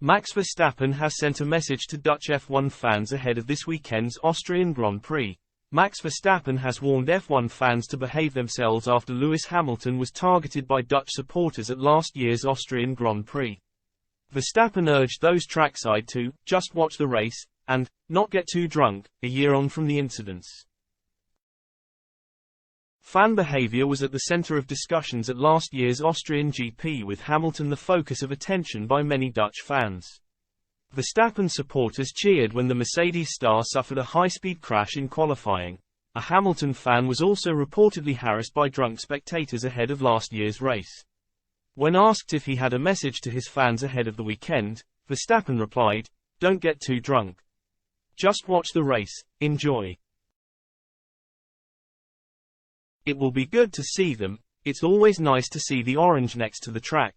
Max Verstappen has sent a message to Dutch F1 fans ahead of this weekend's Austrian Grand Prix. Max Verstappen has warned F1 fans to behave themselves after Lewis Hamilton was targeted by Dutch supporters at last year's Austrian Grand Prix. Verstappen urged those trackside to just watch the race and not get too drunk, a year on from the incidents. Fan behavior was at the center of discussions at last year's Austrian GP, with Hamilton the focus of attention by many Dutch fans. Verstappen supporters cheered when the Mercedes star suffered a high-speed crash in qualifying. A Hamilton fan was also reportedly harassed by drunk spectators ahead of last year's race. When asked if he had a message to his fans ahead of the weekend, Verstappen replied, "Don't get too drunk. Just watch the race, enjoy. It will be good to see them. It's always nice to see the orange next to the track.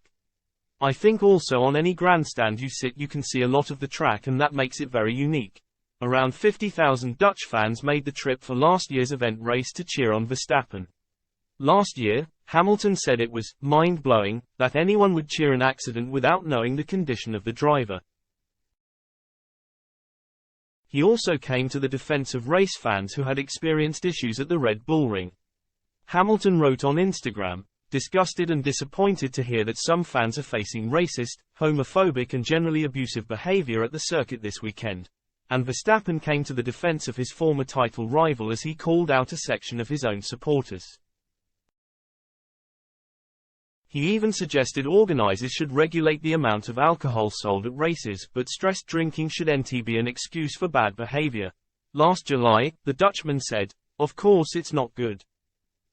I think also on any grandstand you sit you can see a lot of the track, and that makes it very unique." Around 50,000 Dutch fans made the trip for last year's event race to cheer on Verstappen. Last year, Hamilton said it was mind-blowing that anyone would cheer an accident without knowing the condition of the driver. He also came to the defense of race fans who had experienced issues at the Red Bull Ring. Hamilton wrote on Instagram, "Disgusted and disappointed to hear that some fans are facing racist, homophobic and generally abusive behavior at the circuit this weekend." And Verstappen came to the defense of his former title rival as he called out a section of his own supporters. He even suggested organizers should regulate the amount of alcohol sold at races, but stressed drinking shouldn't be an excuse for bad behavior. Last July, the Dutchman said, "Of course it's not good.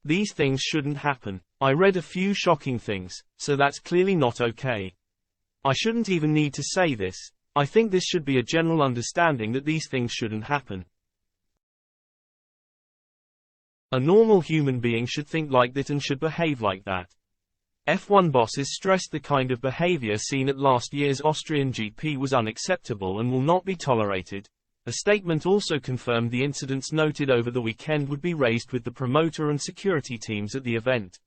These things shouldn't happen. I read a few shocking things, so that's clearly not okay. I shouldn't even need to say this. I think this should be a general understanding that these things shouldn't happen. A normal human being should think like that and should behave like that." F1 bosses stressed the kind of behavior seen at last year's Austrian GP was unacceptable and will not be tolerated. A statement also confirmed the incidents noted over the weekend would be raised with the promoter and security teams at the event.